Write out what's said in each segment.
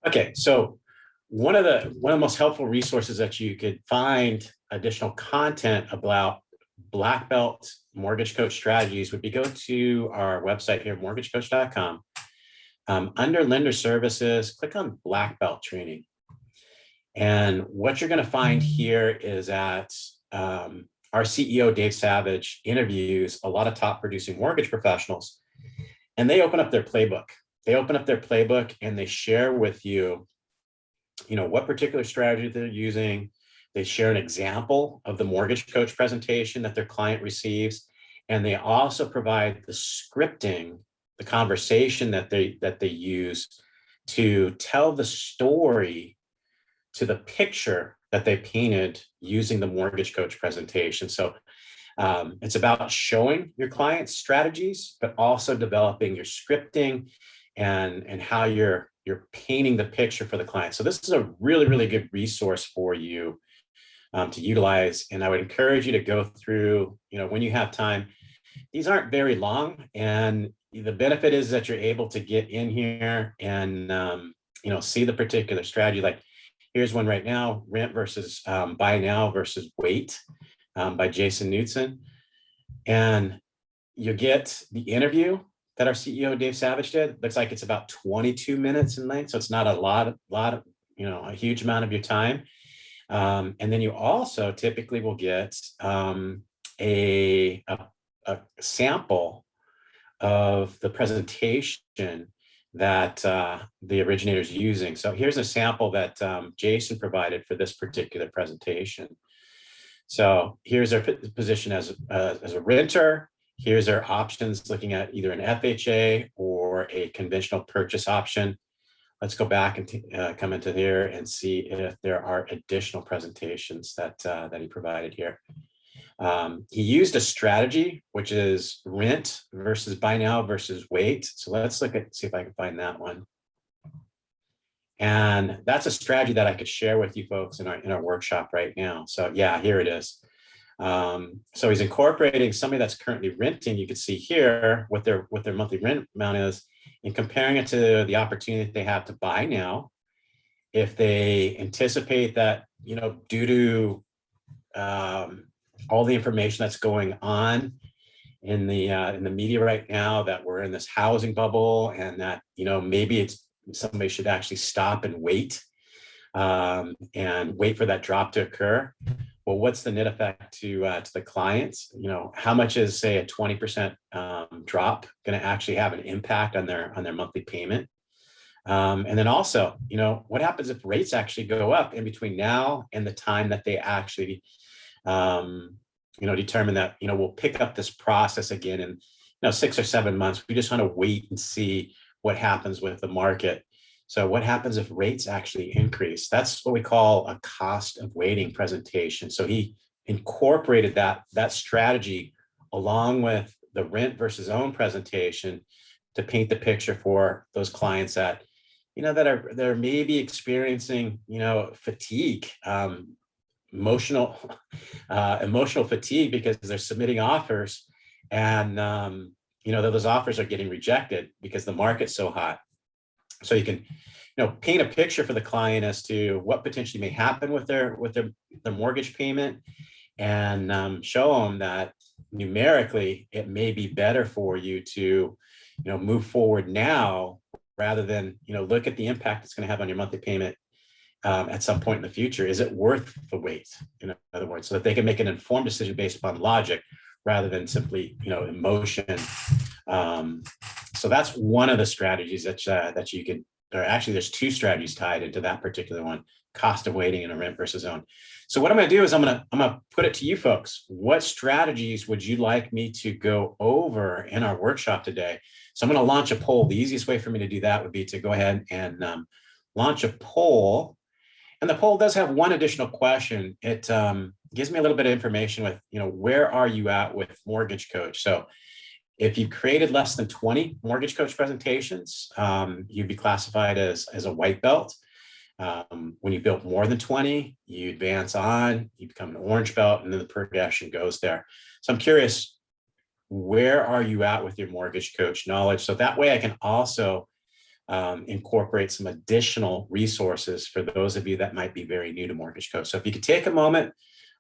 Okay, so one of the most helpful resources that you could find additional content about black belt mortgage coach strategies would be go to our website here, mortgagecoach.com. Under lender services, click on black belt training. And what you're going to find here is that our CEO, Dave Savage, interviews a lot of top producing mortgage professionals, and they open up their playbook. They open up their playbook and they share with you, what particular strategy they're using. They share an example of the mortgage coach presentation that their client receives. And they also provide the scripting, the conversation that they use to tell the story to the picture that they painted using the mortgage coach presentation. So it's about showing your clients strategies, but also developing your scripting and how you're painting the picture for the client. So this is a really, really good resource for you to utilize. And I would encourage you to go through, when you have time. These aren't very long. And the benefit is that you're able to get in here and, see the particular strategy. Like here's one right now, rent versus buy now versus wait by Jason Knutson. And you get the interview that our CEO, Dave Savage, did. Looks like it's about 22 minutes in length. So it's not a lot of, a huge amount of your time. And then you also typically will get a sample of the presentation that the originator is using. So here's a sample that Jason provided for this particular presentation. So here's our position as a renter. Here's our options looking at either an FHA or a conventional purchase option. Let's go back and come into here and see if there are additional presentations that he provided here. He used a strategy, which is rent versus buy now versus wait. So let's see if I can find that one. And that's a strategy that I could share with you folks in our workshop right now. So yeah, here it is. So he's incorporating somebody that's currently renting. You can see here what their monthly rent amount is, and comparing it to the opportunity that they have to buy now. If they anticipate that, due to all the information that's going on in the media right now, that we're in this housing bubble, and that maybe somebody should actually stop and wait for that drop to occur. Well, what's the net effect to the clients? How much is, say, a 20% drop going to actually have an impact on their monthly payment? And then also, what happens if rates actually go up in between now and the time that they actually, determine that, we'll pick up this process again in 6 or 7 months. We just want to wait and see what happens with the market. So what happens if rates actually increase? That's what we call a cost of waiting presentation. So he incorporated that strategy along with the rent versus own presentation to paint the picture for those clients that, they're maybe experiencing, fatigue, emotional fatigue, because they're submitting offers and, those offers are getting rejected because the market's so hot. So you can, paint a picture for the client as to what potentially may happen with their mortgage payment, and show them that numerically it may be better for you to, move forward now rather than, look at the impact it's going to have on your monthly payment at some point in the future. Is it worth the wait? In other words, so that they can make an informed decision based upon logic rather than simply, emotion. So that's one of the strategies that you can, or actually there's two strategies tied into that particular one: cost of waiting and a rent versus own. So what I'm going to do is I'm going to put it to you folks. What strategies would you like me to go over in our workshop today? So I'm going to launch a poll. The easiest way for me to do that would be to go ahead and launch a poll. And the poll does have one additional question. It gives me a little bit of information with, where are you at with Mortgage Coach? So if you created less than 20 Mortgage Coach presentations, you'd be classified as a white belt. When you build more than 20, you advance on, you become an orange belt, and then the progression goes there. So I'm curious, where are you at with your Mortgage Coach knowledge? So that way I can also incorporate some additional resources for those of you that might be very new to Mortgage Coach. So if you could take a moment,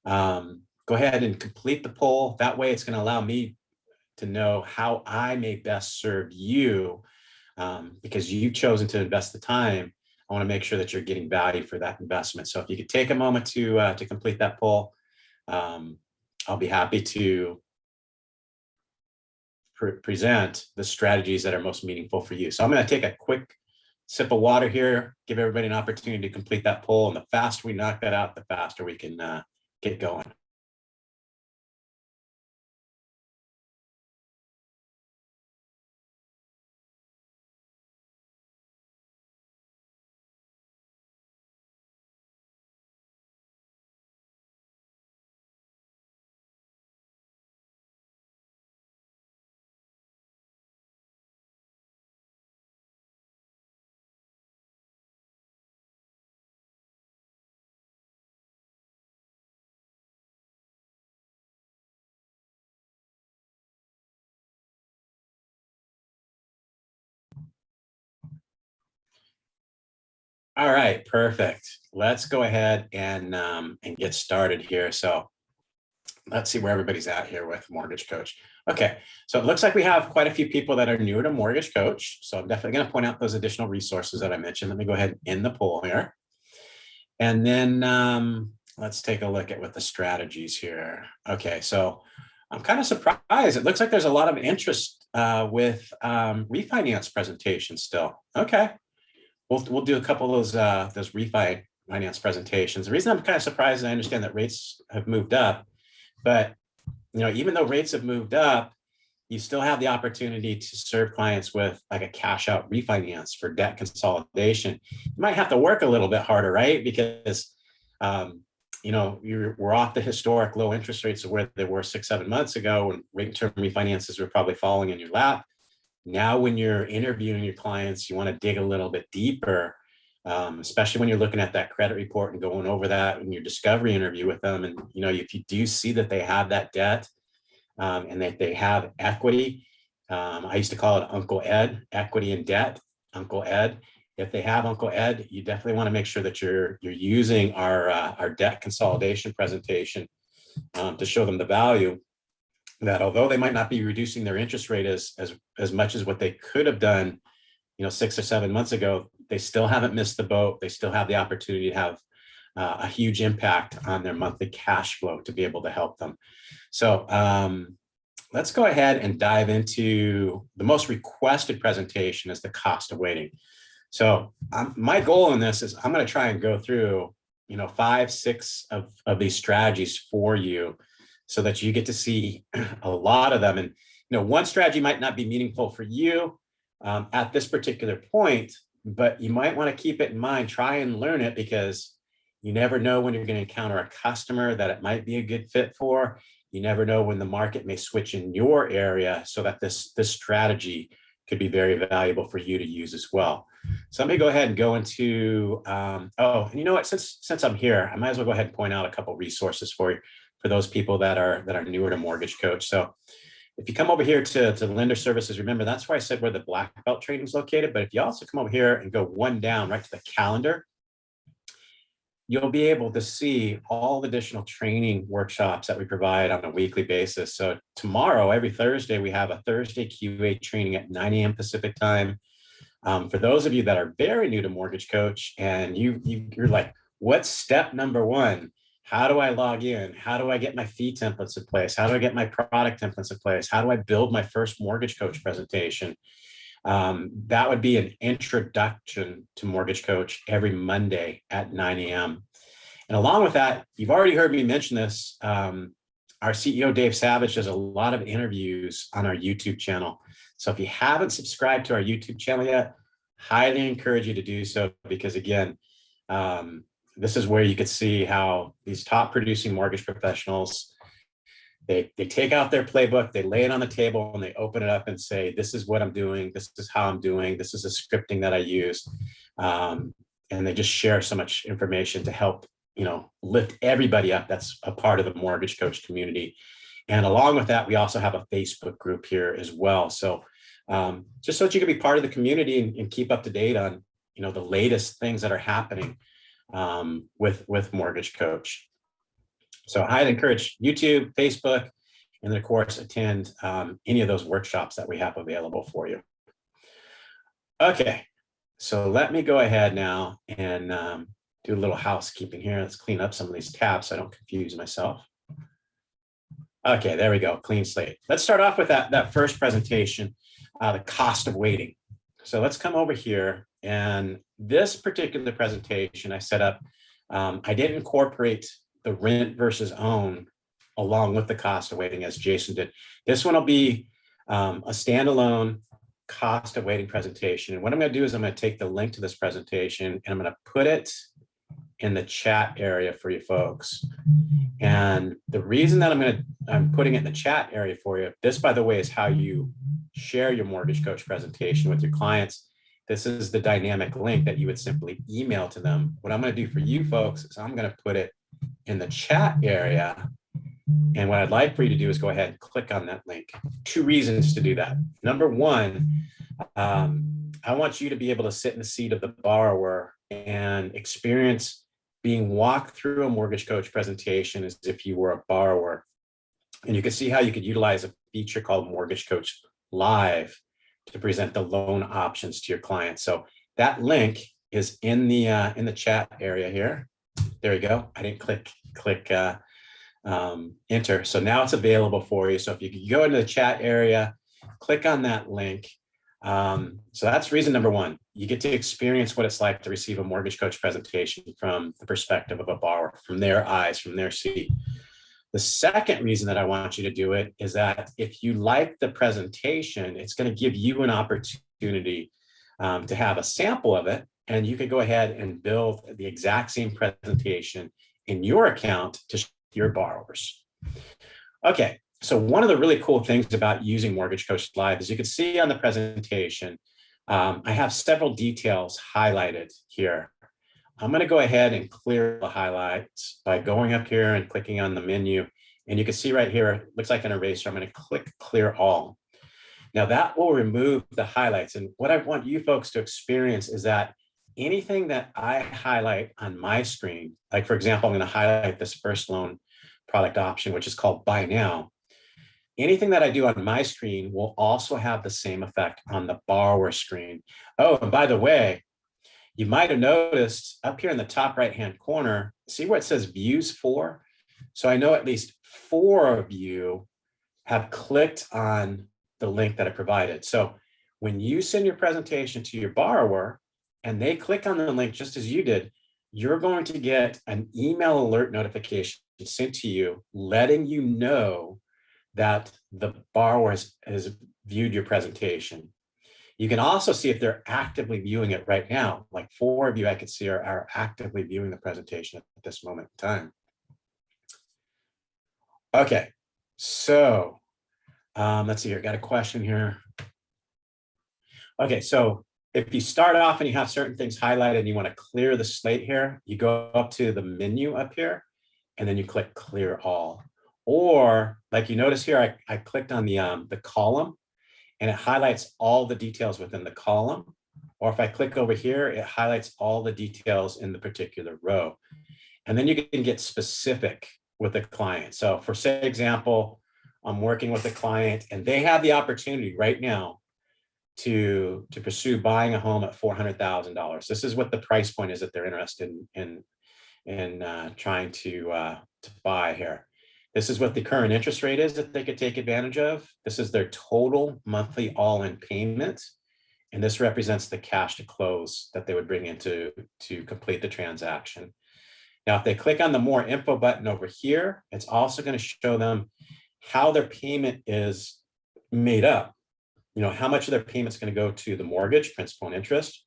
go ahead and complete the poll. That way it's going to allow me to know how I may best serve you, because you've chosen to invest the time. I want to make sure that you're getting value for that investment. So if you could take a moment to complete that poll, I'll be happy to present the strategies that are most meaningful for you. So I'm going to take a quick sip of water here, give everybody an opportunity to complete that poll. And the faster we knock that out, the faster we can get going. All right, perfect. Let's go ahead and get started here. So let's see where everybody's at here with Mortgage Coach. Okay, so it looks like we have quite a few people that are newer to Mortgage Coach. So I'm definitely going to point out those additional resources that I mentioned. Let me go ahead and end the poll here. And then let's take a look at what the strategies here. Okay, so I'm kind of surprised. It looks like there's a lot of interest with refinance presentations still. Okay. We'll do a couple of those refinance presentations. The reason I'm kind of surprised is I understand that rates have moved up, but even though rates have moved up, you still have the opportunity to serve clients with like a cash out refinance for debt consolidation. You might have to work a little bit harder, right? Because we're off the historic low interest rates of where they were 6-7 months ago, when rate term refinances were probably falling in your lap. Now, when you're interviewing your clients, you want to dig a little bit deeper, especially when you're looking at that credit report and going over that in your discovery interview with them. And, if you do see that they have that debt and that they have equity, I used to call it Uncle Ed, equity and debt, Uncle Ed. If they have Uncle Ed, you definitely want to make sure that you're using our debt consolidation presentation to show them the value, that although they might not be reducing their interest rate as much as what they could have done, 6 or 7 months ago, they still haven't missed the boat. They still have the opportunity to have a huge impact on their monthly cash flow to be able to help them. So let's go ahead and dive into the most requested presentation, is the cost of waiting. So my goal in this is I'm going to try and go through 5-6 of these strategies for you, so that you get to see a lot of them. And one strategy might not be meaningful for you at this particular point, but you might want to keep it in mind. Try and learn it, because you never know when you're going to encounter a customer that it might be a good fit for. You never know when the market may switch in your area, so that this strategy could be very valuable for you to use as well. So let me go ahead and go into, and you know what, since I'm here, I might as well go ahead and point out a couple resources for you, for those people that are newer to Mortgage Coach. So if you come over here to Lender Services, remember that's where I said where the black belt training is located. But if you also come over here and go one down right to the calendar, you'll be able to see all the additional training workshops that we provide on a weekly basis. So tomorrow, every Thursday, we have a Thursday QA training at 9 a.m. Pacific time. For those of you that are very new to Mortgage Coach, and you're like, what's step number one? How do I log in? How do I get my fee templates in place? How do I get my product templates in place? How do I build my first Mortgage Coach presentation? That would be an introduction to Mortgage Coach every Monday at 9 a.m. And along with that, you've already heard me mention this. Our CEO, Dave Savage, does a lot of interviews on our YouTube channel. So if you haven't subscribed to our YouTube channel yet, highly encourage you to do so, because again, this is where you could see how these top producing mortgage professionals, they take out their playbook, they lay it on the table, and they open it up and say, this is what I'm doing, this is how I'm doing, this is the scripting that I use. And they just share so much information to help, lift everybody up that's a part of the Mortgage Coach community. And along with that, we also have a Facebook group here as well. So just so that you can be part of the community and keep up to date on, the latest things that are happening with Mortgage Coach. So I'd encourage YouTube, Facebook, and then of course attend any of those workshops that we have available for you. Okay, so let me go ahead now and do a little housekeeping here. Let's clean up some of these tabs so I don't confuse myself. Okay, there we go, clean slate. Let's start off with that first presentation, the cost of waiting. So let's come over here, and this particular presentation I set up, I did incorporate the rent versus own along with the cost of waiting as Jason did. This one will be a standalone cost of waiting presentation. And what I'm going to do is I'm going to take the link to this presentation and I'm going to put it in the chat area for you folks. And the reason that I'm putting it in the chat area for you, this, by the way, is how you share your Mortgage Coach presentation with your clients. This is the dynamic link that you would simply email to them. What I'm going to do for you folks is I'm going to put it in the chat area. And what I'd like for you to do is go ahead and click on that link. 2 reasons to do that. Number one, I want you to be able to sit in the seat of the borrower and experience being walked through a Mortgage Coach presentation as if you were a borrower. And you can see how you could utilize a feature called Mortgage Coach Live to present the loan options to your clients. So that link is in the chat area here. There you go. I didn't click enter. So now it's available for you. So if you can go into the chat area, click on that link. So that's reason number one. You get to experience what it's like to receive a Mortgage Coach presentation from the perspective of a borrower, from their eyes, from their seat. The second reason that I want you to do it is that if you like the presentation, it's going to give you an opportunity to have a sample of it, and you can go ahead and build the exact same presentation in your account to your borrowers. Okay, so one of the really cool things about using Mortgage Coach Live is you can see on the presentation, I have several details highlighted here. I'm going to go ahead and clear the highlights by going up here and clicking on the menu. And you can see right here, it looks like an eraser. I'm going to click clear all. Now that will remove the highlights. And what I want you folks to experience is that anything that I highlight on my screen, like for example, I'm going to highlight this first loan product option, which is called Buy Now. Anything that I do on my screen will also have the same effect on the borrower screen. Oh, and by the way, you might have noticed up here in the top right-hand corner, see where it says views for? So I know at least 4 of you have clicked on the link that I provided. So when you send your presentation to your borrower and they click on the link just as you did, you're going to get an email alert notification sent to you letting you know that the borrower has viewed your presentation. You can also see if they're actively viewing it right now. Like 4 of you I could see are actively viewing the presentation at this moment in time. Okay, so let's see here, got a question here. Okay, so if you start off and you have certain things highlighted and you want to clear the slate here, you go up to the menu up here and then you click clear all. Or like you notice here, I clicked on the column and it highlights all the details within the column. Or if I click over here, it highlights all the details in the particular row. And then you can get specific with the client. So for say example, I'm working with a client and they have the opportunity right now to pursue buying a home at $400,000. This is what the price point is that they're interested in trying to buy here. This is what the current interest rate is that they could take advantage of. This is their total monthly all-in payment. And this represents the cash to close that they would bring in to complete the transaction. Now, if they click on the more info button over here, it's also going to show them how their payment is made up. You know, how much of their payment is going to go to the mortgage, principal and interest,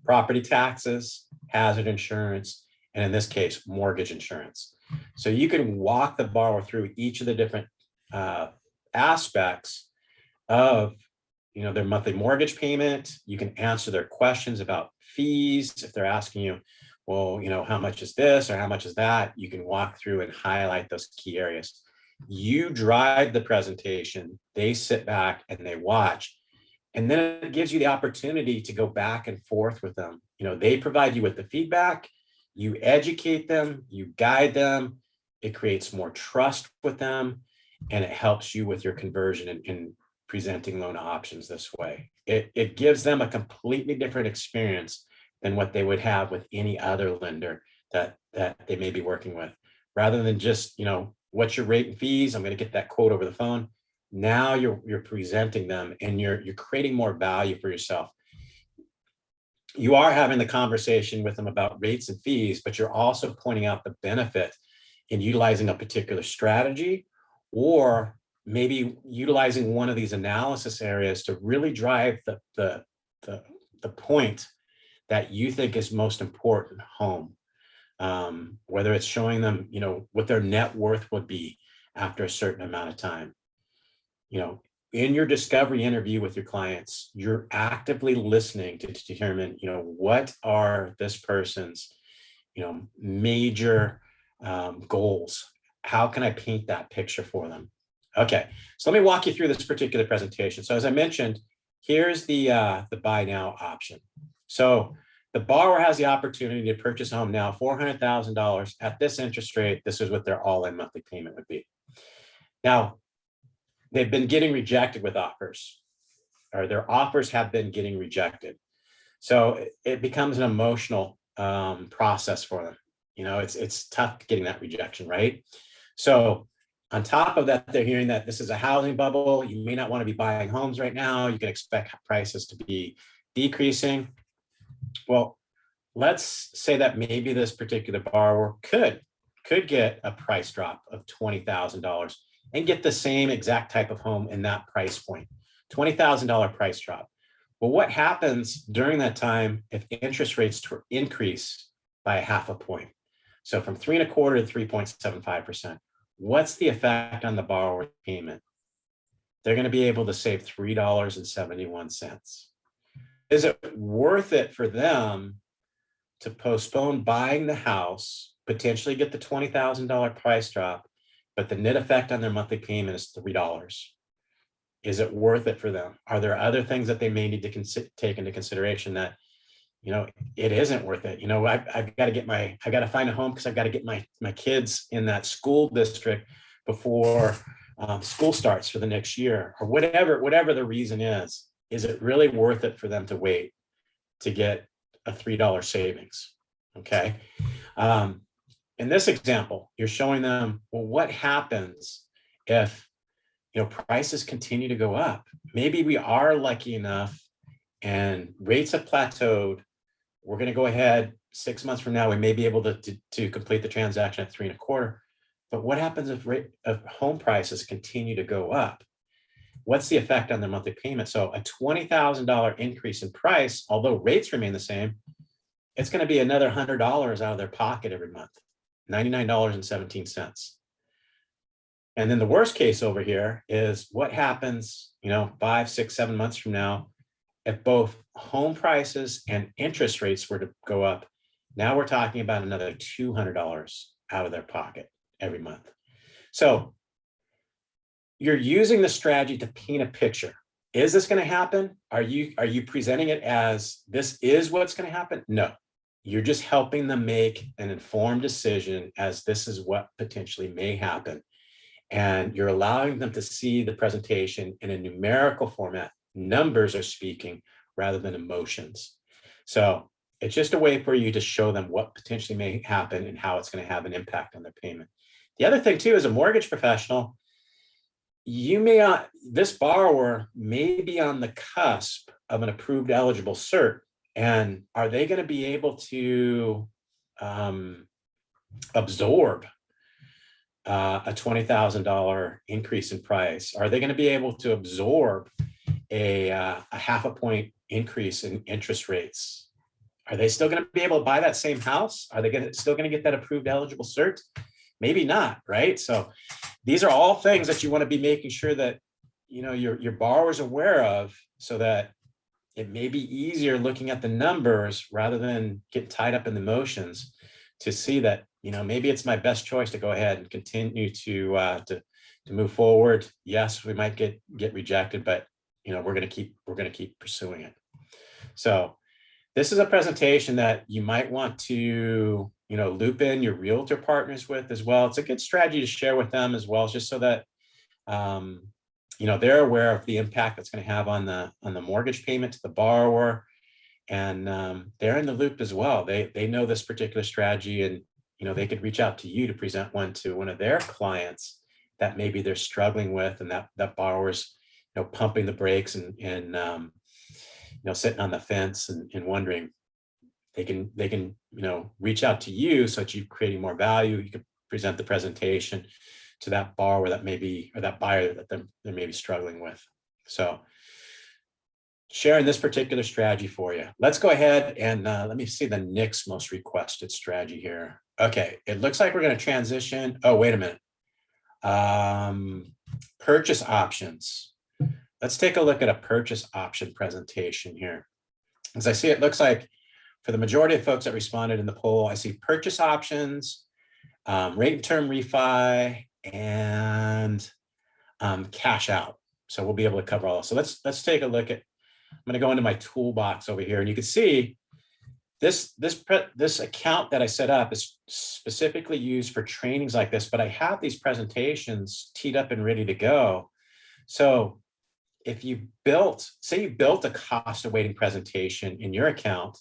property taxes, hazard insurance, and in this case, mortgage insurance. So you can walk the borrower through each of the different aspects of, you know, their monthly mortgage payment. You can answer their questions about fees. If they're asking you, well, you know, how much is this or how much is that? You can walk through and highlight those key areas. You drive the presentation, they sit back and they watch. And then it gives you the opportunity to go back and forth with them. They provide you with the feedback, you educate them, you guide them, it creates more trust with them, and it helps you with your conversion in presenting loan options this way. It gives them a completely different experience than what they would have with any other lender that they may be working with. Rather than just, what's your rate and fees? I'm going to get that quote over the phone. Now you're presenting them and you're creating more value for yourself. You are having the conversation with them about rates and fees, but you're also pointing out the benefit in utilizing a particular strategy, or maybe utilizing one of these analysis areas to really drive the point that you think is most important home. Whether it's showing them, what their net worth would be after a certain amount of time. In your discovery interview with your clients, you're actively listening to determine, what are this person's, major goals. How can I paint that picture for them? Okay, so let me walk you through this particular presentation. So as I mentioned, here's the buy now option. So the borrower has the opportunity to purchase a home now, $400,000 at this interest rate. This is what their all-in monthly payment would be. Now, they've been getting rejected with offers, or their offers have been getting rejected. So it becomes an emotional process for them. It's tough getting that rejection, right? So on top of that, they're hearing that this is a housing bubble. You may not want to be buying homes right now. You can expect prices to be decreasing. Well, let's say that maybe this particular borrower could get a price drop of $20,000 and get the same exact type of home in that price point, $20,000 price drop. Well, what happens during that time if interest rates increase by 0.5 point? So from 3.25% to 3.75%, what's the effect on the borrower's payment? They're going to be able to save $3.71. Is it worth it for them to postpone buying the house, potentially get the $20,000 price drop, but the net effect on their monthly payment is $3? Is it worth it for them? Are there other things that they may need to take into consideration that, it isn't worth it? I've got to find a home because I've got to get my kids in that school district before school starts for the next year, or whatever the reason is. Is it really worth it for them to wait to get a $3 savings? Okay. In this example, you're showing them, well, what happens if prices continue to go up? Maybe we are lucky enough and rates have plateaued. We're going to go ahead 6 months from now, we may be able to complete the transaction at 3.25. But what happens if home prices continue to go up? What's the effect on their monthly payment? So a $20,000 increase in price, although rates remain the same, it's going to be another $100 out of their pocket every month, $99.17. And then the worst case over here is what happens, 5, 6, 7 months from now, if both home prices and interest rates were to go up. Now we're talking about another $200 out of their pocket every month. So you're using the strategy to paint a picture. Is this going to happen? Are you presenting it as this is what's going to happen? No, you're just helping them make an informed decision as this is what potentially may happen. And you're allowing them to see the presentation in a numerical format. Numbers are speaking rather than emotions. So it's just a way for you to show them what potentially may happen and how it's going to have an impact on their payment. The other thing too, as a mortgage professional, this borrower may be on the cusp of an approved eligible cert. And are they going to be able to absorb a $20,000 increase in price? Are they going to be able to absorb a 0.5 point increase in interest rates? Are they still going to be able to buy that same house? Are they still going to get that approved eligible cert? Maybe not, right? So these are all things that you want to be making sure that your borrower's aware of, so that it may be easier looking at the numbers rather than getting tied up in the emotions, to see that maybe it's my best choice to go ahead and continue to to move forward. Yes, we might get rejected, but we're going to keep pursuing it. So this is a presentation that you might want to loop in your realtor partners with as well. It's a good strategy to share with them as well, just so that they're aware of the impact that's going to have on the mortgage payment to the borrower, and they're in the loop as well. They know this particular strategy, and they could reach out to you to present one to one of their clients that maybe they're struggling with, and that borrower's pumping the brakes and sitting on the fence and wondering. They can reach out to you so that you're creating more value. You can present the presentation to that borrower that maybe, or that buyer that they're maybe struggling with. So sharing this particular strategy for you. Let's go ahead and let me see the next most requested strategy here. Okay, it looks like we're going to transition. Oh, wait a minute. Purchase options. Let's take a look at a purchase option presentation here. As I see, it looks like for the majority of folks that responded in the poll, I see purchase options, rate and term refi, and cash out. So we'll be able to cover all. So let's take a look at. I'm going to go into my toolbox over here, and you can see this account that I set up is specifically used for trainings like this. But I have these presentations teed up and ready to go. So if say you built a cost of waiting presentation in your account,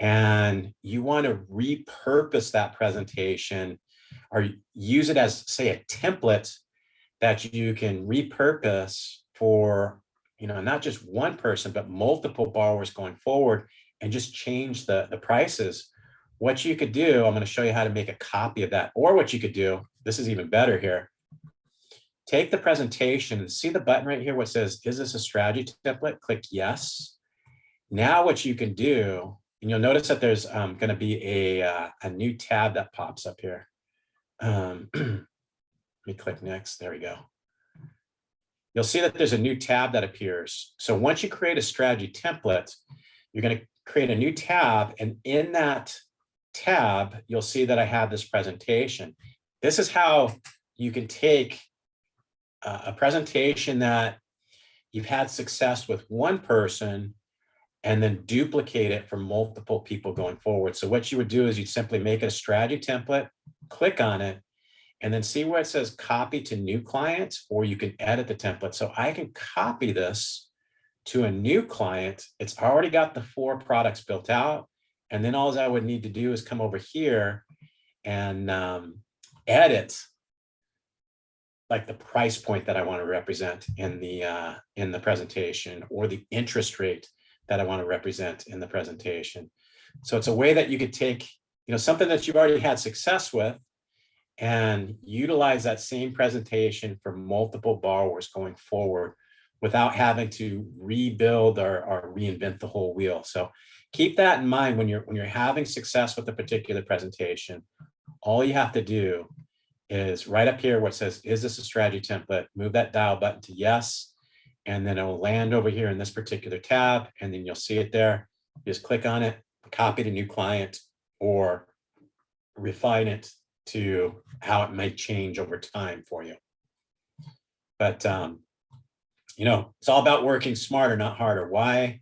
and you want to repurpose that presentation or use it as, say, a template that you can repurpose for, not just one person, but multiple borrowers going forward, and just change the prices. What you could do, I'm going to show you how to make a copy of that. Or what you could do, this is even better here. Take the presentation and see the button right here, what says, is this a strategy template? Click yes. Now what you can do, and you'll notice that there's going to be a new tab that pops up here. Let me click next. There we go. You'll see that there's a new tab that appears. So once you create a strategy template, you're going to create a new tab. And in that tab, you'll see that I have this presentation. This is how you can take a presentation that you've had success with one person and then duplicate it for multiple people going forward. So what you would do is you'd simply make a strategy template, click on it, and then see where it says copy to new clients, or you can edit the template. So I can copy this to a new client. It's already got the 4 products built out. And then all I would need to do is come over here and edit like the price point that I want to represent in the presentation, or the interest rate that I want to represent in the presentation. So it's a way that you could take, something that you've already had success with, and utilize that same presentation for multiple borrowers going forward without having to rebuild or reinvent the whole wheel. So keep that in mind when you're having success with a particular presentation. All you have to do is right up here where it says, is this a strategy template? Move that dial button to yes, and then it will land over here in this particular tab, and then you'll see it there. Just click on it, copy to new client, or refine it to how it might change over time for you. But it's all about working smarter, not harder. Why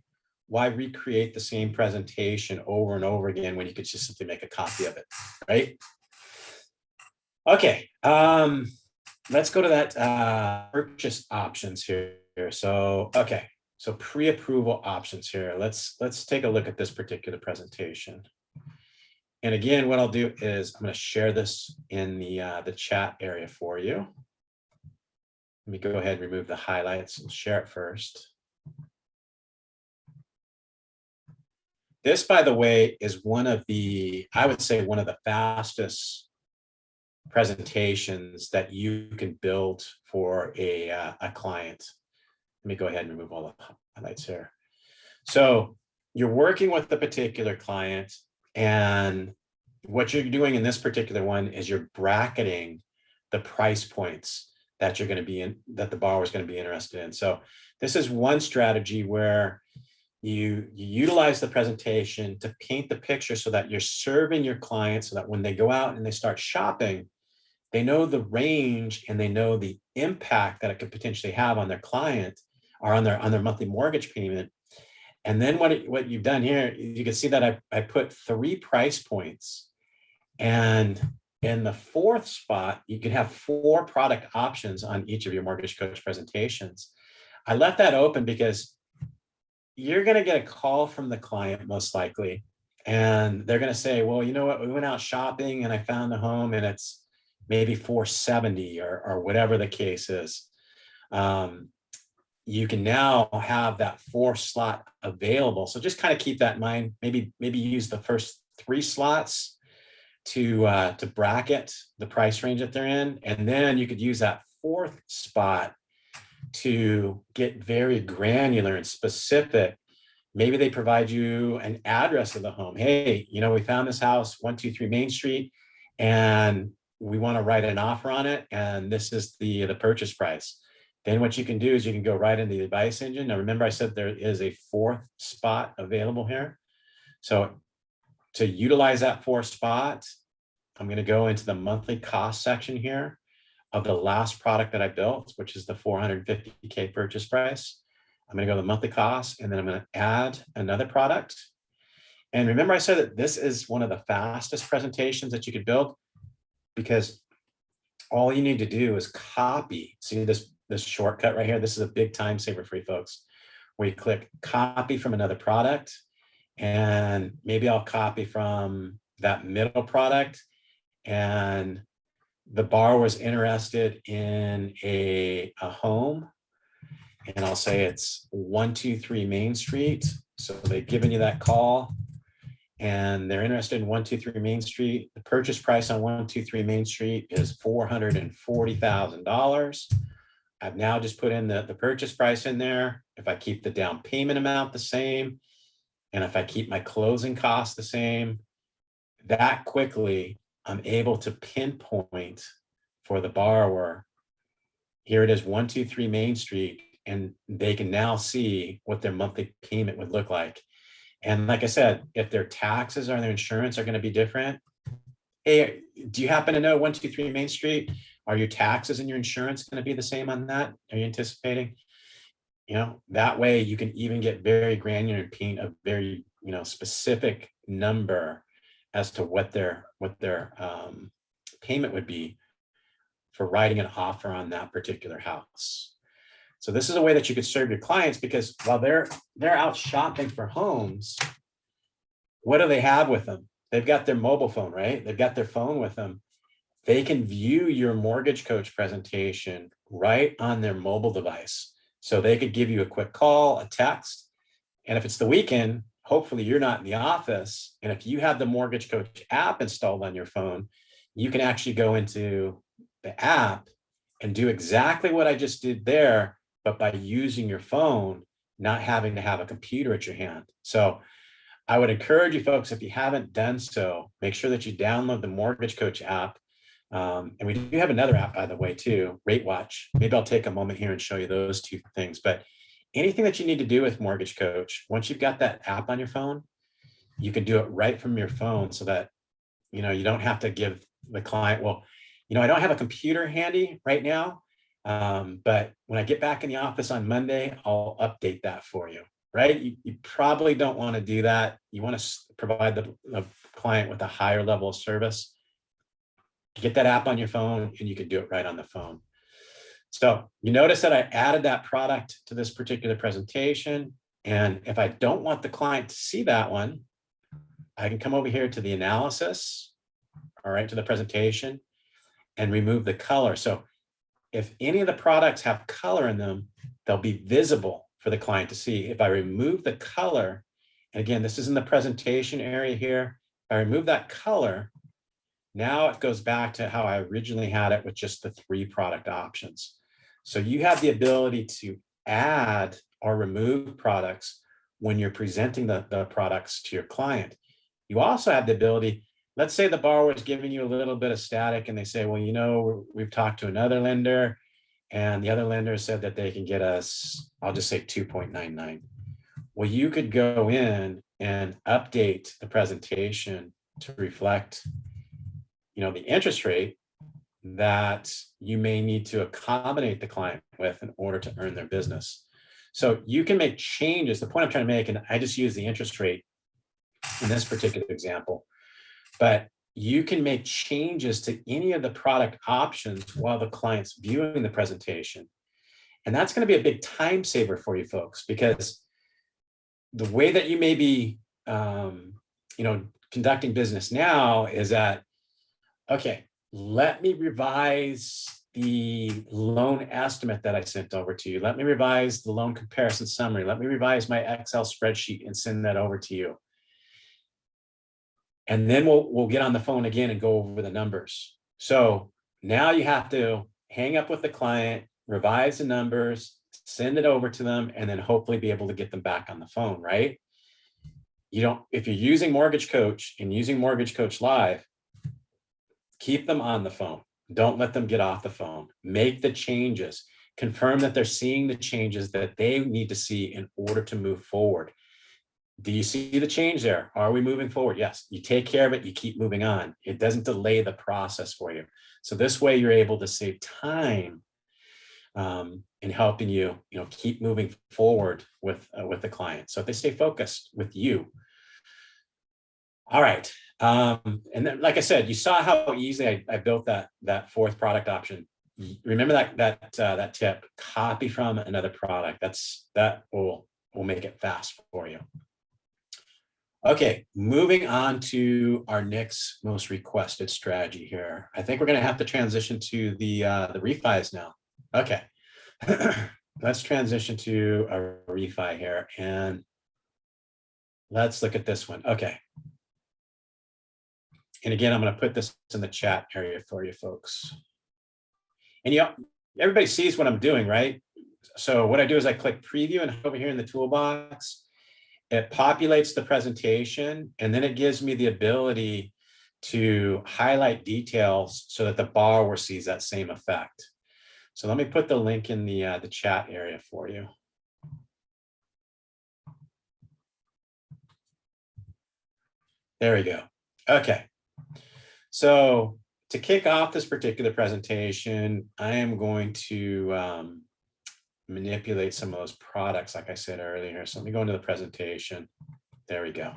recreate the same presentation over and over again when you could just simply make a copy of it, right? Okay, let's go to that purchase options here. So, okay, so pre-approval options here. Let's take a look at this particular presentation. And again, what I'll do is I'm going to share this in the chat area for you. Let me go ahead and remove the highlights and share it first. This, by the way, is I would say one of the fastest presentations that you can build for a client. Let me go ahead and remove all the highlights here. So you're working with the particular client, and what you're doing in this particular one is you're bracketing the price points that you're going to be in, that the borrower is going to be interested in. So this is one strategy where you utilize the presentation to paint the picture so that you're serving your clients, so that when they go out and they start shopping, they know the range and they know the impact that it could potentially have on their client or on their monthly mortgage payment. And then what you've done here, you can see that I put 3 price points, and in the 4th spot, you can have 4 product options on each of your mortgage coach presentations. I left that open because you're going to get a call from the client most likely, and they're going to say, well, you know what, we went out shopping and I found the home and it's maybe 470 or whatever the case is. You can now have that 4 slot available. So just kind of keep that in mind. Maybe use the first 3 slots to bracket the price range that they're in, and then you could use that 4th spot to get very granular and specific. Maybe they provide you an address of the home. Hey, we found this house, 123 Main Street, and we want to write an offer on it, and this is the purchase price. Then what you can do is you can go right into the advice engine. Now, remember I said there is a 4th spot available here. So to utilize that 4th spot, I'm going to go into the monthly cost section here of the last product that I built, which is the $450K purchase price. I'm going to go to the monthly cost, and then I'm going to add another product. And remember I said that this is one of the fastest presentations that you could build, because all you need to do is copy. See this shortcut right here? This is a big time saver for you folks, where you click copy from another product, and maybe I'll copy from that middle product, and the borrower's interested in a home, and I'll say it's 123 Main Street. So they've given you that call and they're interested in 123 Main Street. The purchase price on 123 Main Street is $440,000. I've now just put in the purchase price in there. If I keep the down payment amount the same, and if I keep my closing costs the same, that quickly I'm able to pinpoint for the borrower, here it is, 123 Main Street, and they can now see what their monthly payment would look like. And like I said, if their taxes or their insurance are going to be different, hey, do you happen to know 123 Main Street? Are your taxes and your insurance going to be the same on that? Are you anticipating? That way you can even get very granular and paint a very, specific number as to what their payment would be for writing an offer on that particular house. So this is a way that you could serve your clients, because while they're out shopping for homes, what do they have with them? They've got their mobile phone, right? They've got their phone with them. They can view your mortgage coach presentation right on their mobile device. So they could give you a quick call, a text. And if it's the weekend, hopefully you're not in the office. And if you have the mortgage coach app installed on your phone, you can actually go into the app and do exactly what I just did there, but by using your phone, not having to have a computer at your hand. So I would encourage you folks, if you haven't done so, make sure that you download the Mortgage Coach app. And we do have another app, by the way, too, Rate Watch. Maybe I'll take a moment here and show you those 2 things. But anything that you need to do with Mortgage Coach, once you've got that app on your phone, you can do it right from your phone, so that, you don't have to give the client, well, I don't have a computer handy right now. But when I get back in the office on Monday, I'll update that for you, right? You probably don't want to do that. You want to provide the client with a higher level of service. Get that app on your phone, and you can do it right on the phone. So you notice that I added that product to this particular presentation. And if I don't want the client to see that one, I can come over here to the analysis, all right, to the presentation, and remove the color. So if any of the products have color in them, they'll be visible for the client to see. If I remove the color, and again, this is in the presentation area here, if I remove that color, now it goes back to how I originally had it with just the 3 product options. So you have the ability to add or remove products when you're presenting the products to your client. You also have the ability, let's say the borrower is giving you a little bit of static and they say, well, we've talked to another lender and the other lender said that they can get us, I'll just say 2.99. Well, you could go in and update the presentation to reflect, the interest rate, that you may need to accommodate the client with in order to earn their business. So you can make changes. The point I'm trying to make, and I just use the interest rate in this particular example, but you can make changes to any of the product options while the client's viewing the presentation. And that's going to be a big time saver for you folks, because the way that you may be, conducting business now is that, okay, let me revise the loan estimate that I sent over to you. Let me revise the loan comparison summary. Let me revise my Excel spreadsheet and send that over to you. And then we'll get on the phone again and go over the numbers. So now you have to hang up with the client, revise the numbers, send it over to them, and then hopefully be able to get them back on the phone, right? If you're using Mortgage Coach and using Mortgage Coach Live, keep them on the phone. Don't let them get off the phone. Make the changes. Confirm that they're seeing the changes that they need to see in order to move forward. Do you see the change there? Are we moving forward? Yes. You take care of it. You keep moving on. It doesn't delay the process for you. So this way you're able to save time in helping you, keep moving forward with the client. So if they stay focused with you. All right. And then, like I said, you saw how easily I built that fourth product option. Remember that tip: copy from another product. That will make it fast for you. Okay, moving on to our next most requested strategy here. I think we're going to have to transition to the refis now. Okay, let's transition to a refi here, and let's look at this one. Okay. And again, I'm going to put this in the chat area for you folks. And everybody sees what I'm doing, right? So what I do is I click preview, and over here in the toolbox, it populates the presentation, and then it gives me the ability to highlight details so that the borrower sees that same effect. So let me put the link in the chat area for you. There we go. Okay. So to kick off this particular presentation, I am going to manipulate some of those products, like I said earlier. So let me go into the presentation. There we go.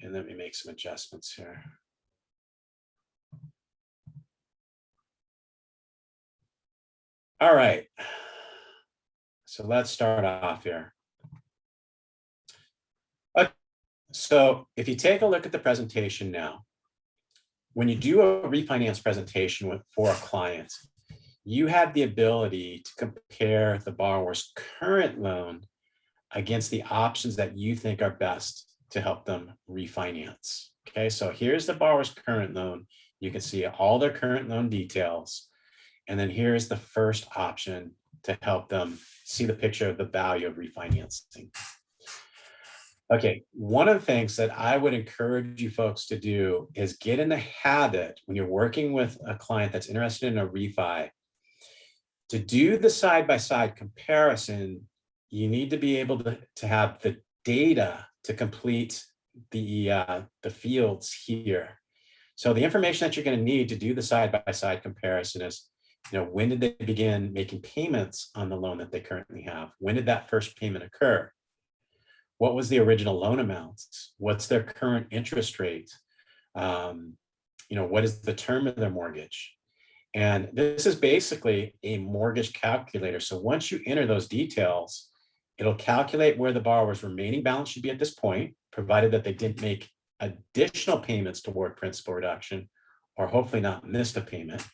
And let me make some adjustments here. All right. So let's start off here. Okay. So if you take a look at the presentation now, when you do a refinance presentation for a client, you have the ability to compare the borrower's current loan against the options that you think are best to help them refinance. Okay, so here's the borrower's current loan. You can see all their current loan details. And then here's the first option to help them see the picture of the value of refinancing. Okay, one of the things that I would encourage you folks to do is get in the habit, when you're working with a client that's interested in a refi, to do the side-by-side comparison. You need to be able to have the data to complete the fields here. So the information that you're going to need to do the side-by-side comparison is, when did they begin making payments on the loan that they currently have? When did that first payment occur? What was the original loan amounts? What's their current interest rate? What is the term of their mortgage? And this is basically a mortgage calculator. So once you enter those details, it'll calculate where the borrower's remaining balance should be at this point, provided that they didn't make additional payments toward principal reduction, or hopefully not missed a payment.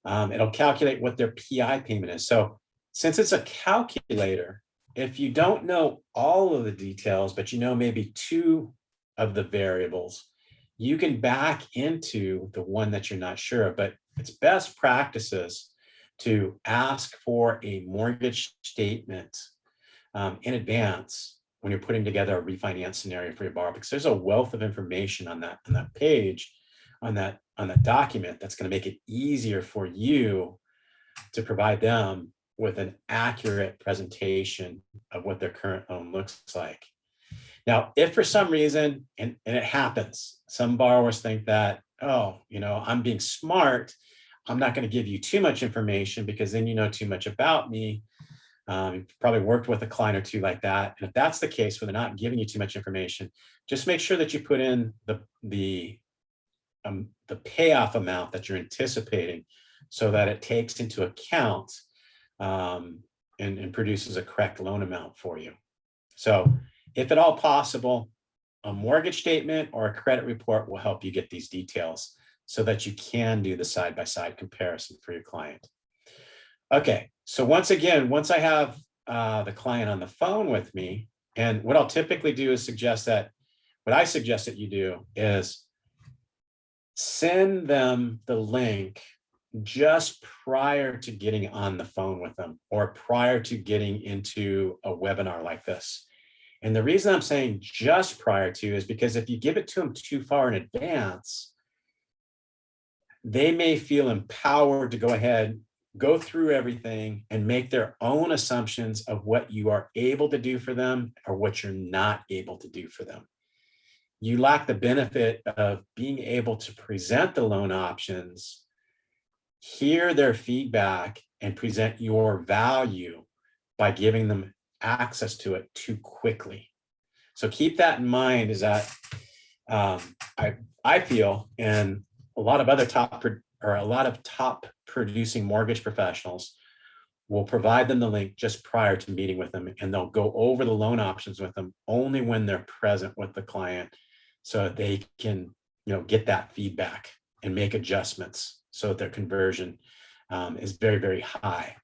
It'll calculate what their PI payment is. So since it's a calculator, if you don't know all of the details, but maybe two of the variables, you can back into the one that you're not sure of. But it's best practices to ask for a mortgage statement in advance when you're putting together a refinance scenario for your borrower, because there's a wealth of information on that page, on that document, that's going to make it easier for you to provide them with an accurate presentation of what their current loan looks like. Now, if for some reason, and it happens, some borrowers think that, I'm being smart, I'm not going to give you too much information because then you know too much about me. You've probably worked with a client or two like that. And if that's the case, where they're not giving you too much information, just make sure that you put in the payoff amount that you're anticipating so that it takes into account and produces a correct loan amount for you. So if at all possible, a mortgage statement or a credit report will help you get these details so that you can do the side-by-side comparison for your client. Okay, so once again, once I have the client on the phone with me, and what I'll typically do is what I suggest that you do is send them the link just prior to getting on the phone with them or prior to getting into a webinar like this. And the reason I'm saying just prior to is because if you give it to them too far in advance, they may feel empowered to go ahead, go through everything and make their own assumptions of what you are able to do for them or what you're not able to do for them. You lack the benefit of being able to present the loan options, hear their feedback, and present your value by giving them access to it too quickly. So keep that in mind, is that I feel, and a lot of other top producing mortgage professionals will provide them the link just prior to meeting with them, and they'll go over the loan options with them only when they're present with the client so that they can, get that feedback and make adjustments so that their conversion is very, very high.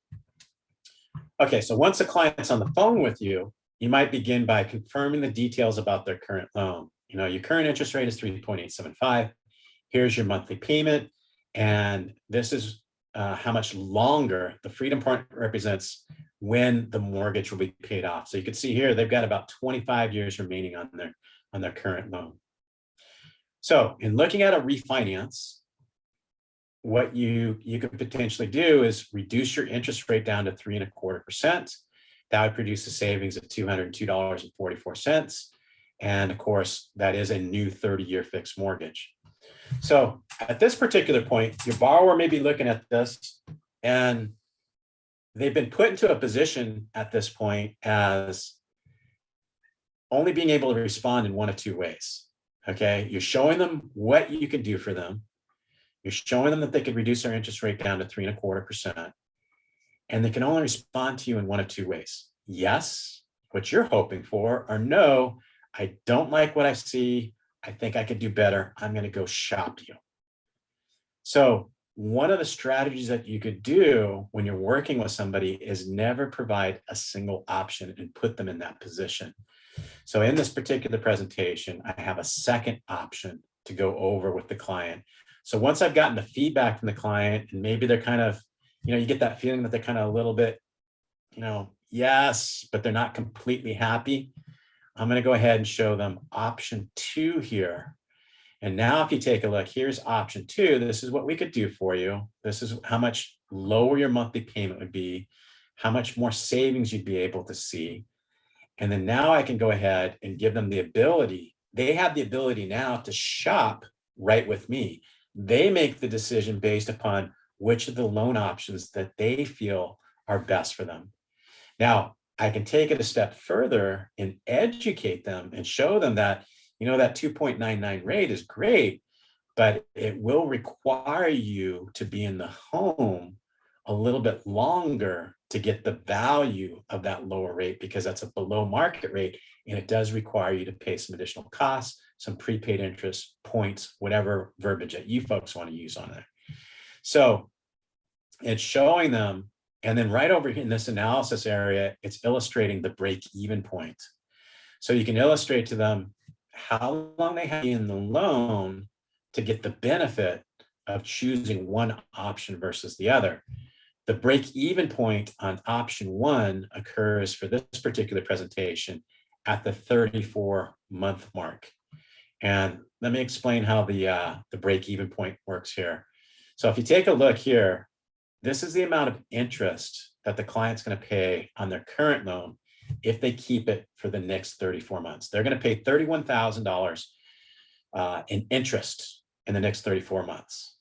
Okay, so once the client's on the phone with you, you might begin by confirming the details about their current loan. Your current interest rate is 3.875. Here's your monthly payment. And this is how much longer the freedom point represents when the mortgage will be paid off. So you can see here, they've got about 25 years remaining on their current loan. So in looking at a refinance, what you could potentially do is reduce your interest rate down to 3.25%. That would produce a savings of $202.44. And of course, that is a new 30-year fixed mortgage. So at this particular point, your borrower may be looking at this and they've been put into a position at this point as only being able to respond in one of two ways. Okay, you're showing them what you can do for them. You're showing them that they could reduce their interest rate down to 3.25%. And they can only respond to you in one of two ways. Yes, what you're hoping for, or no, I don't like what I see. I think I could do better. I'm going to go shop you. So one of the strategies that you could do when you're working with somebody is never provide a single option and put them in that position. So in this particular presentation, I have a second option to go over with the client. So once I've gotten the feedback from the client, and maybe they're kind of, you get that feeling that they're kind of a little bit, yes, but they're not completely happy. I'm going to go ahead and show them option 2 here. And now if you take a look, here's option 2. This is what we could do for you. This is how much lower your monthly payment would be, how much more savings you'd be able to see. And then now I can go ahead and give them the ability. They have the ability now to shop right with me. They make the decision based upon which of the loan options that they feel are best for them. Now, I can take it a step further and educate them and show them that, that 2.99 rate is great, but it will require you to be in the home a little bit longer to get the value of that lower rate, because that's a below market rate. And it does require you to pay some additional costs, some prepaid interest, points, whatever verbiage that you folks want to use on it. So it's showing them, and then right over here in this analysis area, it's illustrating the break-even point. So you can illustrate to them how long they have in the loan to get the benefit of choosing one option versus the other. The break-even point on option 1 occurs for this particular presentation at the 34-month mark. And let me explain how the break-even point works here. So if you take a look here, this is the amount of interest that the client's going to pay on their current loan if they keep it for the next 34 months. They're going to pay $31,000 in interest in the next 34 months.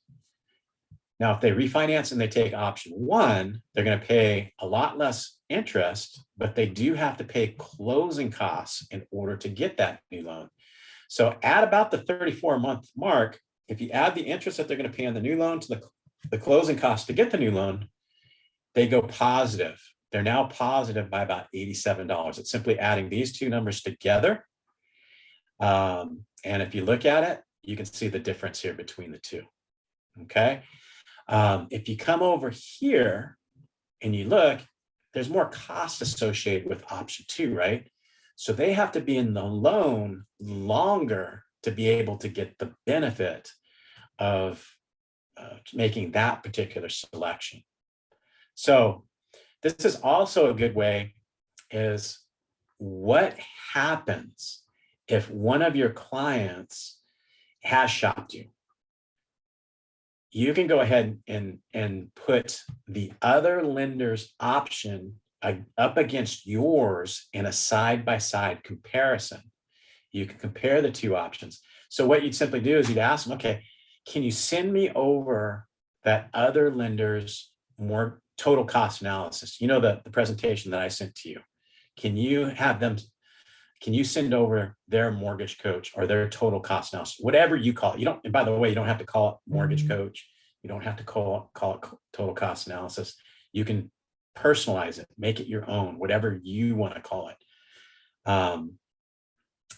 Now, if they refinance and they take option one, they're going to pay a lot less interest, but they do have to pay closing costs in order to get that new loan. So at about the 34-month mark, if you add the interest that they're going to pay on the new loan to the closing costs to get the new loan, they go positive. They're now positive by about $87. It's simply adding these two numbers together. And if you look at it, you can see the difference here between the two. Okay. If you come over here and you look, there's more cost associated with option two, right? So they have to be in the loan longer to be able to get the benefit of making that particular selection. So this is also a good way is what happens if one of your clients has shopped you? You can go ahead and put the other lender's option up against yours in a side-by-side comparison. You can compare the two options. So what you'd simply do is you'd ask them, okay, can you send me over that other lender's more total cost analysis? You know, the presentation that I sent to you. Can you have them, can you send over their mortgage coach or their total cost analysis, whatever you call it? You don't, and by the way, you don't have to call it mortgage coach. You don't have to call it total cost analysis. You can personalize it, make it your own, whatever you want to call it.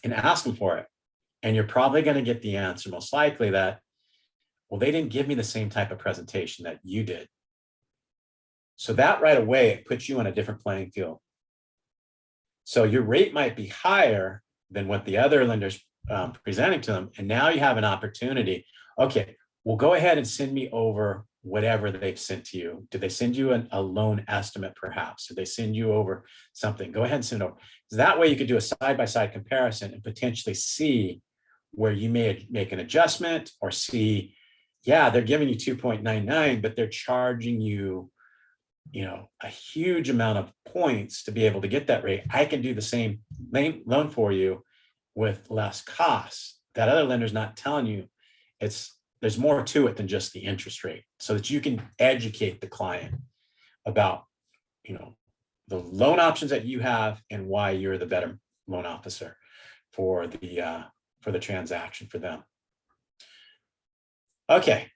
And ask them for it. And you're probably going to get the answer, most likely, that, well, they didn't give me the same type of presentation that you did. So that right away, it puts you on a different playing field. So your rate might be higher than what the other lender's presenting to them. And now you have an opportunity. Okay, well, go ahead and send me over whatever they've sent to you. Did they send you a loan estimate, perhaps? Did they send you over something? Go ahead and send it over. So that way you could do a side-by-side comparison and potentially see where you may make an adjustment or see, yeah, they're giving you 2.99, but they're charging you, you know, a huge amount of points to be able to get that rate. I can do the same loan for you with less costs. That other lender's not telling you. There's more to it than just the interest rate, so that you can educate the client about, you know, the loan options that you have and why you're the better loan officer for the transaction for them. Okay.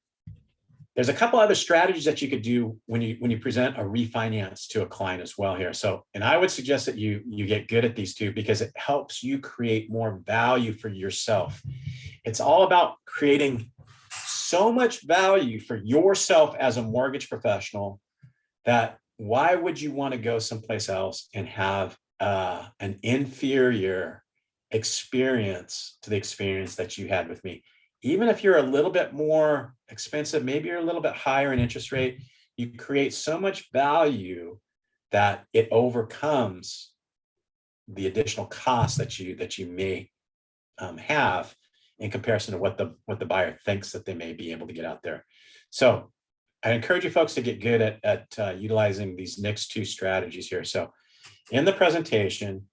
There's a couple other strategies that you could do when you present a refinance to a client as well here. So, and I would suggest that you get good at these two, because it helps you create more value for yourself. It's all about creating so much value for yourself as a mortgage professional that why would you want to go someplace else and have an inferior experience to the experience that you had with me? Even if you're a little bit more expensive, maybe you're a little bit higher in interest rate, you create so much value that it overcomes the additional costs that you may have in comparison to what the buyer thinks that they may be able to get out there. So I encourage you folks to get good at utilizing these next two strategies here. So in the presentation,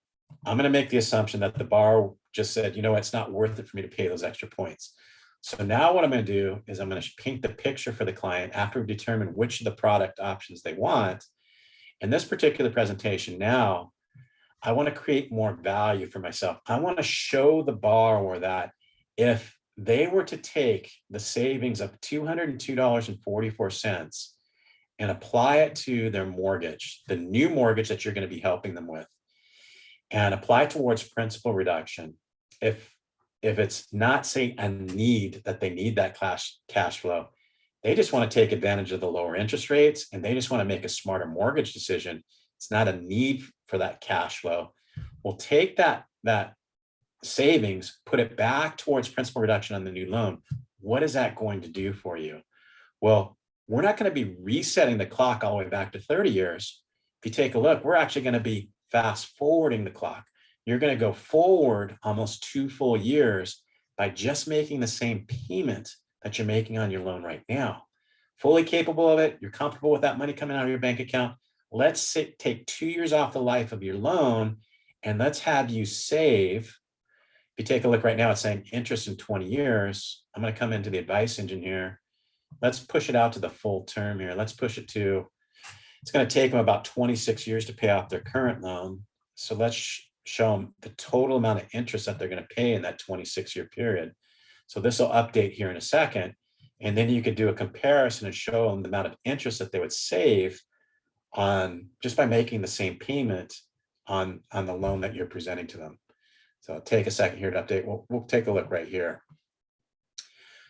I'm going to make the assumption that the borrower just said, you know, it's not worth it for me to pay those extra points. So now what I'm going to do is I'm going to paint the picture for the client after we've determined which of the product options they want. In this particular presentation now, I want to create more value for myself. I want to show the borrower that if they were to take the savings of $202.44 and apply it to their mortgage, the new mortgage that you're going to be helping them with, and apply towards principal reduction, if it's not, say, a need that they need that cash flow, they just want to take advantage of the lower interest rates and they just want to make a smarter mortgage decision. It's not a need for that cash flow. We'll take that savings, put it back towards principal reduction on the new loan. What is that going to do for you? Well, we're not going to be resetting the clock all the way back to 30 years. If you take a look, we're actually going to be fast forwarding the clock. You're going to go forward almost 2 full years by just making the same payment that you're making on your loan right now. Fully capable of it. You're comfortable with that money coming out of your bank account. Let's take 2 years off the life of your loan and let's have you save. If you take a look right now, it's saying interest in 20 years. I'm going to come into the advice engine here let's push it out to the full term here. Let's push it to, it's going to take them about 26 years to pay off their current loan. So let's show them the total amount of interest that they're going to pay in that 26-year period. So this will update here in a second. And then you could do a comparison and show them the amount of interest that they would save on just by making the same payment on the loan that you're presenting to them. So take a second here to update. We'll take a look right here.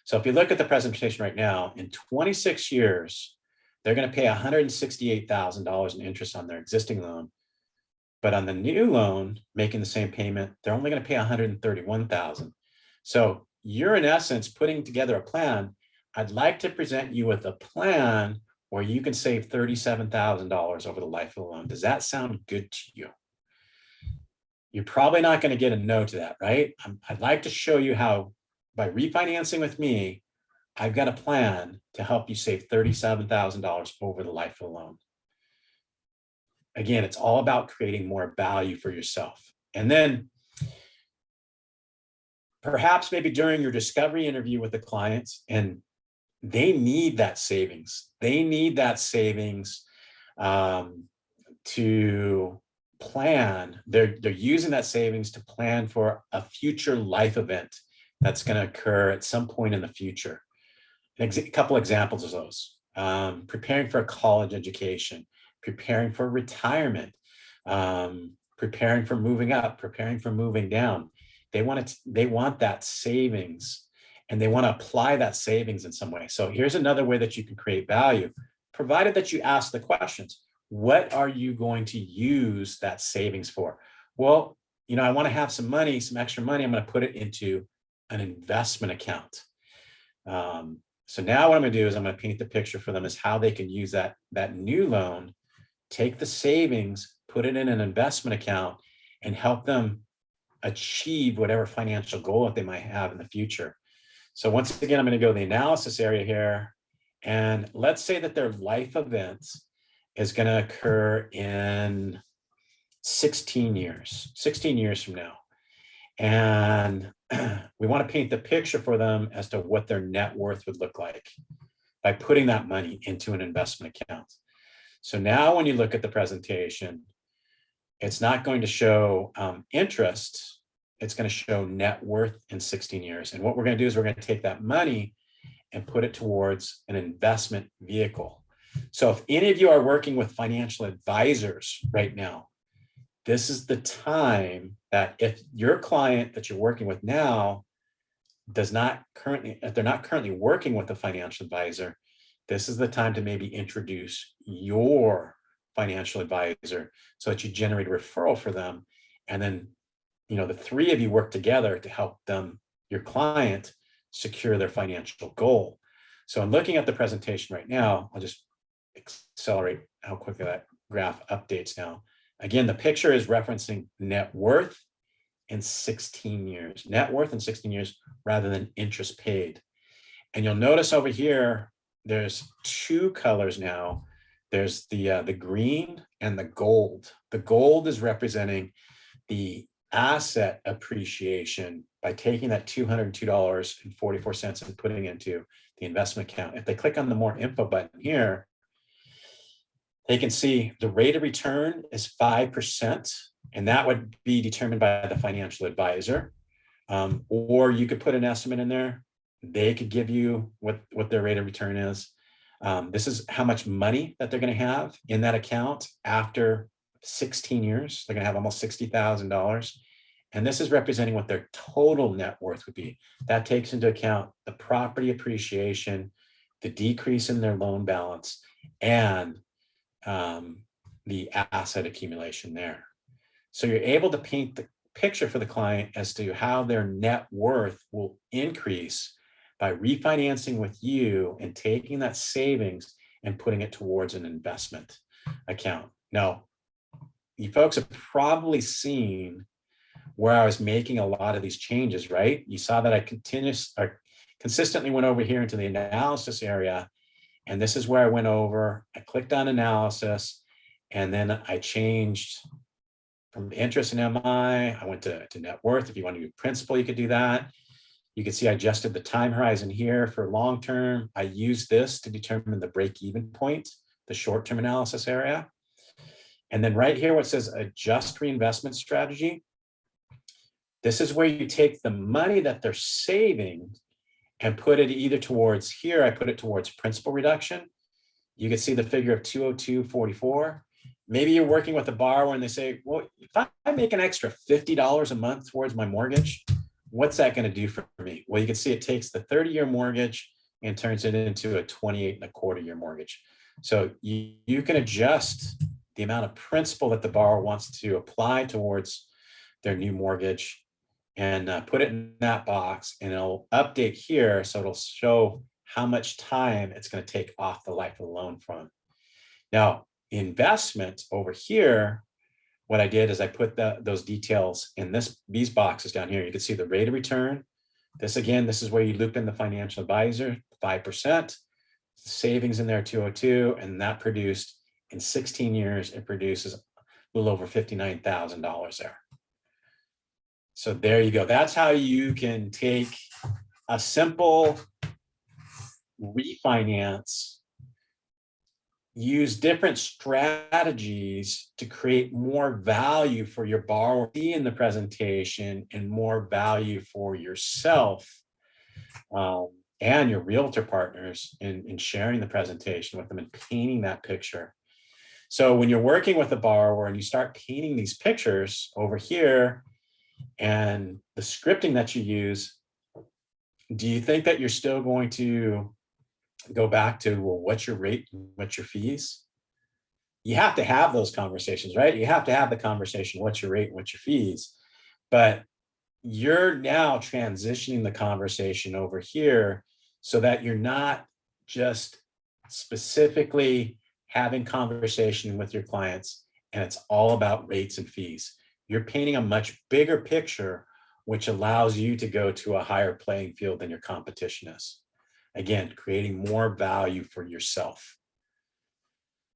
So if you look at the presentation right now, in 26 years, they're going to pay $168,000 in interest on their existing loan. But on the new loan, making the same payment, they're only going to pay $131,000. So you're in essence putting together a plan. I'd like to present you with a plan where you can save $37,000 over the life of the loan. Does that sound good to you? You're probably not going to get a no to that, right? I'd like to show you how by refinancing with me, I've got a plan to help you save $37,000 over the life of the loan. Again, it's all about creating more value for yourself. And then perhaps maybe during your discovery interview with the clients, and they need that savings. They need that savings to plan. They're using that savings to plan for a future life event that's going to occur at some point in the future. A couple examples of those: preparing for a college education, preparing for retirement, preparing for moving up, preparing for moving down. They want that savings, and they want to apply that savings in some way. So here's another way that you can create value, provided that you ask the questions. What are you going to use that savings for? Well, I want to have some money, some extra money. I'm going to put it into an investment account. So now what I'm going to do is I'm going to paint the picture for them as how they can use that new loan, take the savings, put it in an investment account, and help them achieve whatever financial goal that they might have in the future. So once again, I'm going to go to the analysis area here. And let's say that their life event is going to occur in 16 years from now. And we want to paint the picture for them as to what their net worth would look like by putting that money into an investment account. So now when you look at the presentation, it's not going to show interest. It's going to show net worth in 16 years. And what we're going to do is we're going to take that money and put it towards an investment vehicle. So if any of you are working with financial advisors right now, this is the time that if your client that you're working with now if they're not currently working with a financial advisor, this is the time to maybe introduce your financial advisor so that you generate a referral for them. And then, the three of you work together to help them, your client, secure their financial goal. So I'm looking at the presentation right now. I'll just accelerate how quickly that graph updates now. Again, the picture is referencing net worth in 16 years, net worth in 16 years rather than interest paid. And you'll notice over here, there's two colors now. There's the green and the gold. The gold is representing the asset appreciation by taking that $202.44 and putting it into the investment account. If they click on the more info button here, they can see the rate of return is 5%, and that would be determined by the financial advisor. Or you could put an estimate in there. They could give you what their rate of return is. This is how much money that they're going to have in that account after 16 years. They're going to have almost $60,000. And this is representing what their total net worth would be. That takes into account the property appreciation, the decrease in their loan balance, and the asset accumulation there. So you're able to paint the picture for the client as to how their net worth will increase by refinancing with you and taking that savings and putting it towards an investment account. Now, you folks have probably seen where I was making a lot of these changes, right? You saw that I consistently went over here into the analysis area. And this is where I went over, I clicked on analysis, and then I changed from interest in MI, I went to net worth. If you want to do principal, you could do that. You can see I adjusted the time horizon here for long-term. I used this to determine the break-even point, the short-term analysis area. And then right here, what says adjust reinvestment strategy. This is where you take the money that they're saving and put it either towards here, I put it towards principal reduction. You can see the figure of 202.44. Maybe you're working with a borrower and they say, well, if I make an extra $50 a month towards my mortgage, what's that going to do for me? Well, you can see it takes the 30-year mortgage and turns it into a 28.25-year mortgage. So you can adjust the amount of principal that the borrower wants to apply towards their new mortgage and put it in that box, and it'll update here. So it'll show how much time it's going to take off the life of the loan from. Now, investment over here, what I did is I put those details in these boxes down here. You can see the rate of return. This again, this is where you loop in the financial advisor, 5%, savings in there, 202, and that produced in 16 years, it produces a little over $59,000 there. So there you go. That's how you can take a simple refinance, use different strategies to create more value for your borrower in the presentation and more value for yourself and your realtor partners in sharing the presentation with them and painting that picture. So when you're working with a borrower and you start painting these pictures over here and the scripting that you use, do you think that you're still going to go back to, well, what's your rate, what's your fees? You have to have those conversations, right? You have to have the conversation, what's your rate, what's your fees? But you're now transitioning the conversation over here so that you're not just specifically having conversation with your clients and it's all about rates and fees. You're painting a much bigger picture, which allows you to go to a higher playing field than your competition is. Again, creating more value for yourself.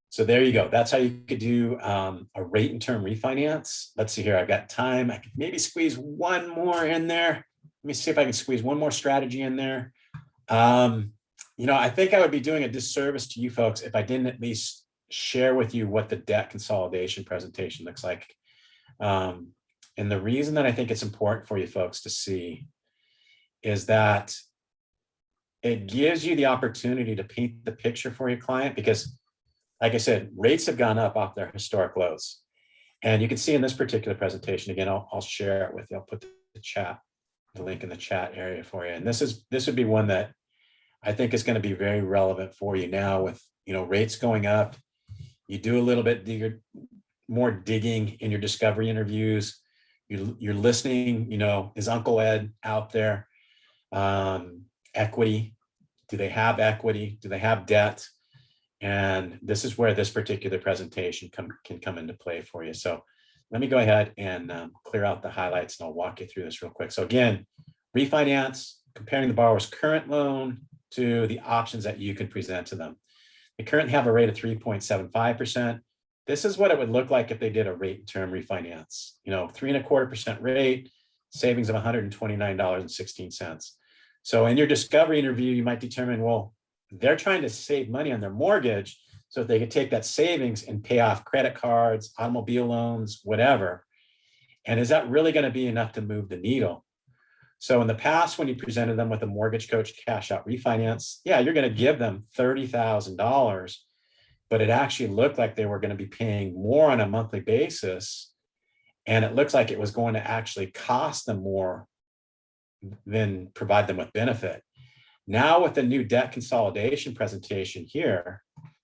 So there you go. That's how you could do a rate and term refinance. Let's see here. I've got time. I could maybe squeeze one more in there. Let me see if I can squeeze one more strategy in there. I think I would be doing a disservice to you folks if I didn't at least share with you what the debt consolidation presentation looks like. And the reason that I think it's important for you folks to see is that it gives you the opportunity to paint the picture for your client because, like I said, rates have gone up off their historic lows. And you can see in this particular presentation, again, I'll share it with you. I'll put the link in the chat area for you. And this would be one that I think is going to be very relevant for you now with, rates going up. You do a little bit more digging in your discovery interviews. You're listening, is Uncle Ed out there? Equity. Do they have equity? Do they have debt? And this is where this particular presentation can come into play for you. So let me go ahead and clear out the highlights and I'll walk you through this real quick. So again, refinance, comparing the borrower's current loan to the options that you can present to them. They currently have a rate of 3.75%. This is what it would look like if they did a rate and term refinance. 3.25% rate, savings of $129.16. So in your discovery interview, you might determine, well, they're trying to save money on their mortgage so that they could take that savings and pay off credit cards, automobile loans, whatever. And is that really going to be enough to move the needle? So in the past, when you presented them with a Mortgage Coach cash out refinance, yeah, you're going to give them $30,000, but it actually looked like they were going to be paying more on a monthly basis. And it looks like it was going to actually cost them more than provide them with benefit. Now with the new debt consolidation presentation here,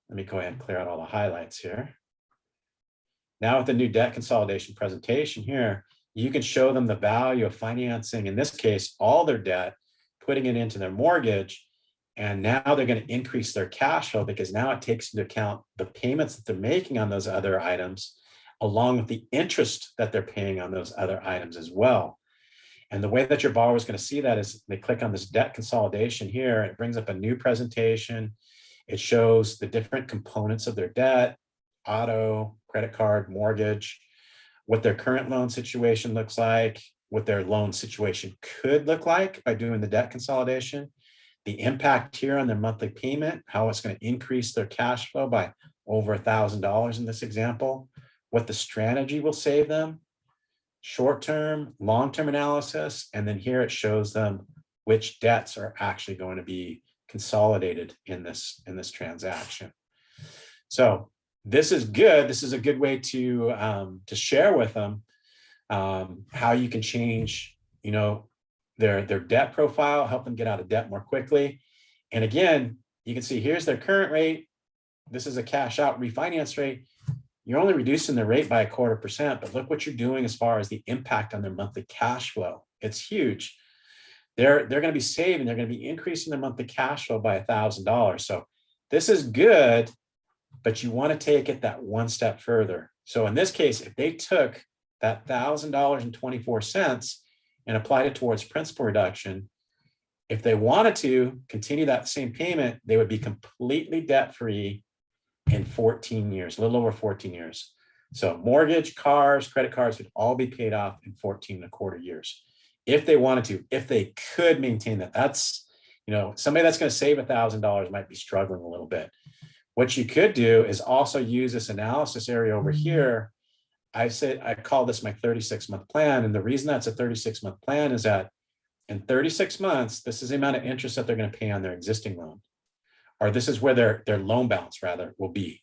let me go ahead and clear out all the highlights here. Now with the new debt consolidation presentation here, you can show them the value of financing, in this case, all their debt, putting it into their mortgage. And now they're going to increase their cash flow because now it takes into account the payments that they're making on those other items, along with the interest that they're paying on those other items as well. And the way that your borrower is going to see that is they click on this debt consolidation here. It brings up a new presentation. It shows the different components of their debt, auto, credit card, mortgage, what their current loan situation looks like, what their loan situation could look like by doing the debt consolidation, the impact here on their monthly payment, how it's going to increase their cash flow by over $1,000 in this example, what the strategy will save them, short-term, long-term analysis, and then here it shows them which debts are actually going to be consolidated in this transaction. So this is good. This is a good way to share with them how you can change, their debt profile, help them get out of debt more quickly. And again, you can see here's their current rate. This is a cash out refinance rate. You're only reducing the rate by 0.25%, but look what you're doing as far as the impact on their monthly cash flow. It's huge. They're going to be saving, they're going to be increasing their monthly cash flow by $1,000. So this is good, but you want to take it that one step further. So in this case, if they took that $1,000.24 and applied it towards principal reduction, if they wanted to continue that same payment, they would be completely debt-free in 14 years, a little over 14 years. So mortgage, cars, credit cards would all be paid off in 14.25 years. If they wanted to, if they could maintain that. That's, somebody that's going to save $1,000 might be struggling a little bit. What you could do is also use this analysis area over here. I call this my 36-month plan. And the reason that's a 36-month plan is that in 36 months, this is the amount of interest that they're going to pay on their existing loan, or this is where their loan balance rather will be.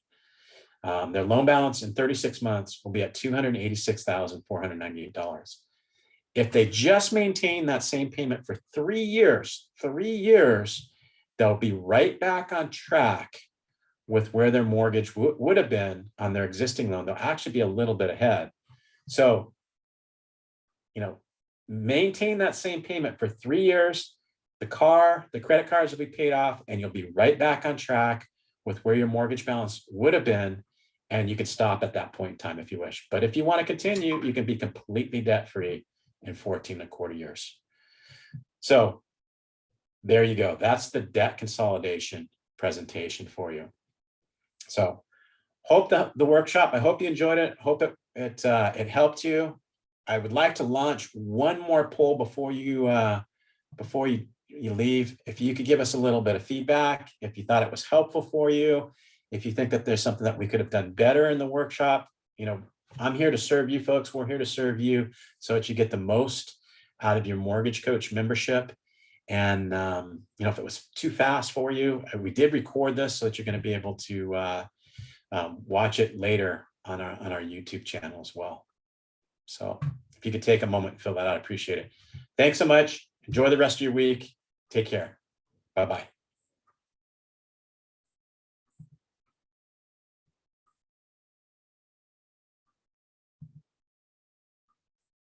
Their loan balance in 36 months will be at $286,498. If they just maintain that same payment for 3 years, they'll be right back on track with where their mortgage would have been on their existing loan. They'll actually be a little bit ahead. So, maintain that same payment for 3 years. The credit cards will be paid off, and you'll be right back on track with where your mortgage balance would have been. And you can stop at that point in time if you wish. But if you want to continue, you can be completely debt-free in 14.25 years. So there you go. That's the debt consolidation presentation for you. So hope that the workshop, I hope you enjoyed it. Hope it helped you. I would like to launch one more poll before you leave. If you could give us a little bit of feedback, if you thought it was helpful for you, if you think that there's something that we could have done better in the workshop, I'm here to serve you folks. We're here to serve you so that you get the most out of your Mortgage Coach membership. And, if it was too fast for you, we did record this so that you're going to be able to watch it later on our YouTube channel as well. So if you could take a moment and fill that out, I appreciate it. Thanks so much. Enjoy the rest of your week. Take care. Bye-bye.